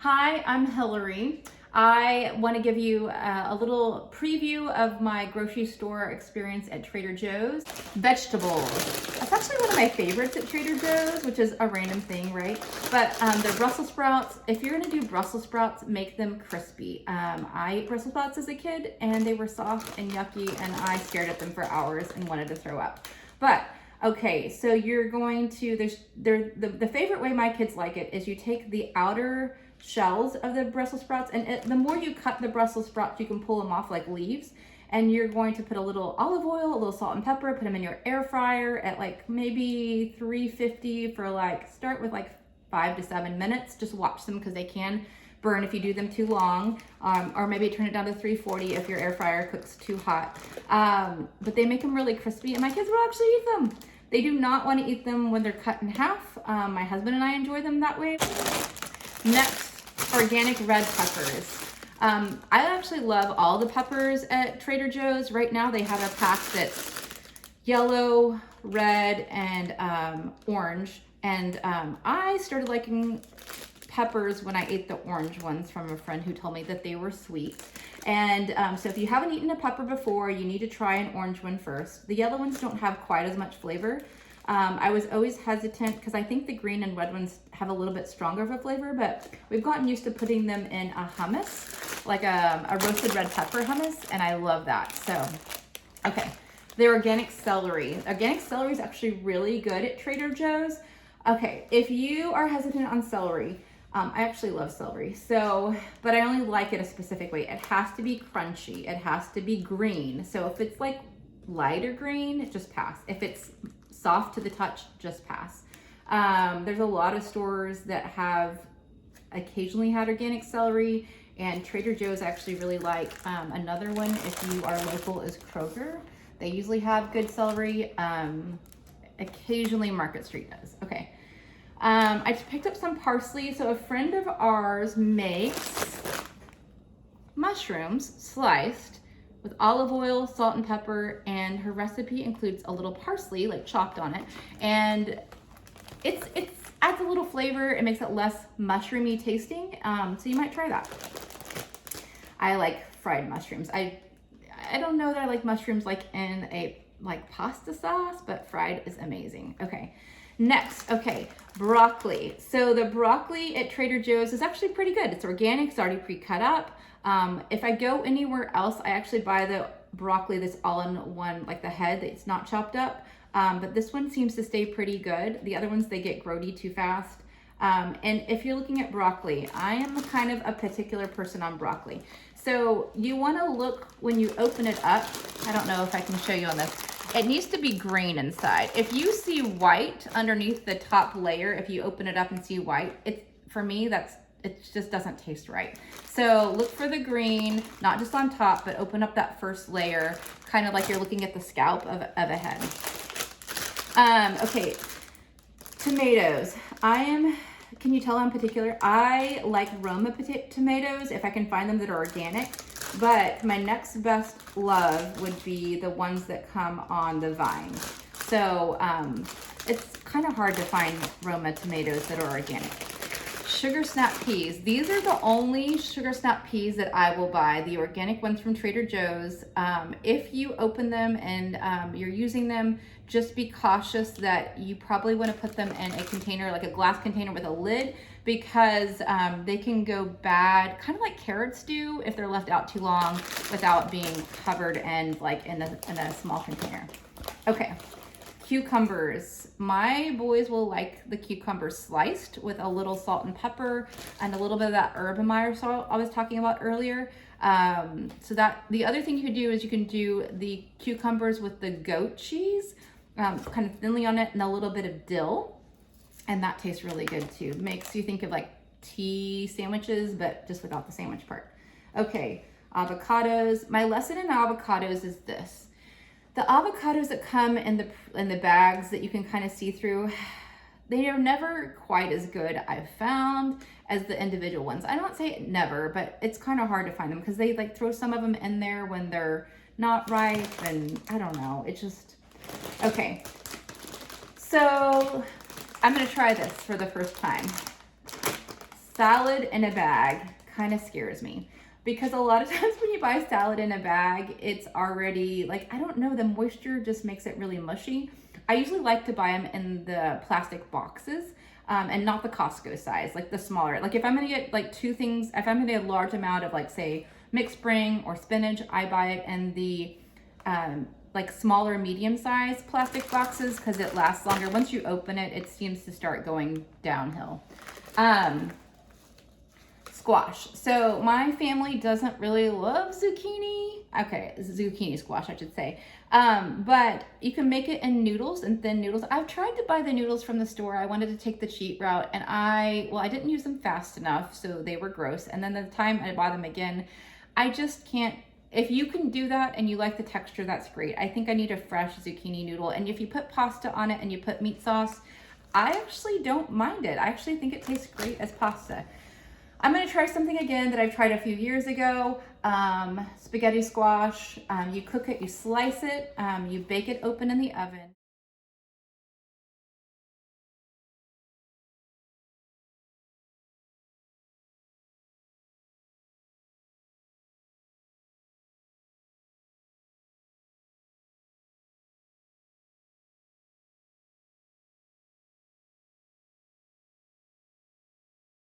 Hi, I'm Hillary. I want to give you a little preview of my grocery store experience at Trader Joe's. Vegetables. That's actually one of my favorites at Trader Joe's, which is a random thing, right? But the Brussels sprouts, if you're going to do Brussels sprouts, make them crispy. I ate Brussels sprouts as a kid and they were soft and yucky and I stared at them for hours and wanted to throw up. But okay, so you're going to, the favorite way my kids like it is you take the outer shells of the Brussels sprouts, and the more you cut the Brussels sprouts, you can pull them off like leaves. And you're going to put a little olive oil, a little salt and pepper, put them in your air fryer at like maybe 350 for start with 5 to 7 minutes. Just watch them because they can burn if you do them too long, or maybe turn it down to 340 if your air fryer cooks too hot. But they make them really crispy, and my kids will actually eat them. They do not want to eat them when they're cut in half. My husband and I enjoy them that way. Next, organic red peppers. I actually love all the peppers at Trader Joe's. Right now they have a pack that's yellow, red, and orange. And I started liking peppers when I ate the orange ones from a friend who told me that they were sweet. And so if you haven't eaten a pepper before, you need to try an orange one first. The yellow ones don't have quite as much flavor. I was always hesitant because I think the green and red ones have a little bit stronger of a flavor, but we've gotten used to putting them in a hummus, like a roasted red pepper hummus, and I love that. So, okay, the organic celery. Organic celery is actually really good at Trader Joe's. Okay, if you are hesitant on celery, I actually love celery, but I only like it a specific way. It has to be crunchy. It has to be green. So if it's like lighter green, just pass. If it's soft to the touch, just pass. There's a lot of stores that have occasionally had organic celery, and Trader Joe's actually really like another one if you are local is Kroger. They usually have good celery. Occasionally Market Street does. Okay. I just picked up some parsley. So a friend of ours makes mushrooms sliced with olive oil, salt and pepper, and her recipe includes a little parsley, like chopped on it. And it's adds a little flavor. It makes it less mushroomy tasting. So you might try that. I like fried mushrooms. I don't know that I like mushrooms like in a pasta sauce, but fried is amazing. Okay. Next, okay, broccoli. So the broccoli at Trader Joe's is actually pretty good. It's organic, it's already pre-cut up. If I go anywhere else, I actually buy the broccoli that's all in one, like the head that's not chopped up. But this one seems to stay pretty good. The other ones, they get grody too fast. And if you're looking at broccoli, I am kind of a particular person on broccoli. So you want to look when you open it up. I don't know if I can show you on this. It needs to be green inside. If you see white underneath the top layer, if you open it up and see white, for me, it just doesn't taste right. So look for the green, not just on top, but open up that first layer, kind of like you're looking at the scalp of a head. Okay, tomatoes. Can you tell I'm particular? I like Roma tomatoes if I can find them that are organic. But my next best love would be the ones that come on the vine. So it's kind of hard to find Roma tomatoes that are organic. Sugar snap peas. These are the only sugar snap peas that I will buy, the organic ones from Trader Joe's. If you open them and you're using them, just be cautious that you probably want to put them in a container, like a glass container with a lid, because they can go bad, kind of like carrots do if they're left out too long without being covered and in a small container. Okay. Cucumbers. My boys will like the cucumbers sliced with a little salt and pepper and a little bit of that Urban salt I was talking about earlier. So that the other thing you could do is you can do the cucumbers with the goat cheese, kind of thinly on it, and a little bit of dill, and that tastes really good too. Makes you think of like tea sandwiches, but just without the sandwich part. Okay, avocados. My lesson in avocados is this. The avocados that come in the bags that you can kind of see through, they are never quite as good, I've found, as the individual ones. I don't say never, but it's kind of hard to find them because they throw some of them in there when they're not ripe, and I don't know. It's just, okay. So I'm gonna try this for the first time. salad in a bag kind of scares me because a lot of times when you buy salad in a bag, it's already like, I don't know, the moisture just makes it really mushy. I usually like to buy them in the plastic boxes and not the Costco size, like the smaller. Like if I'm gonna get like two things, if I'm gonna get a large amount of like say mixed spring or spinach, I buy it in the like smaller medium sized plastic boxes because it lasts longer. Once you open it, it seems to start going downhill. Squash. So my family doesn't really love zucchini. Okay, zucchini squash, I should say. But you can make it in noodles and thin noodles. I've tried to buy the noodles from the store. I wanted to take the cheap route and I didn't use them fast enough, so they were gross. And then the time I bought them again, I just can't. If you can do that and you like the texture, that's great. I think I need a fresh zucchini noodle. And if you put pasta on it and you put meat sauce, I actually don't mind it. I actually think it tastes great as pasta. I'm gonna try something again that I've tried a few years ago. Spaghetti squash. You cook it, you slice it, you bake it open in the oven.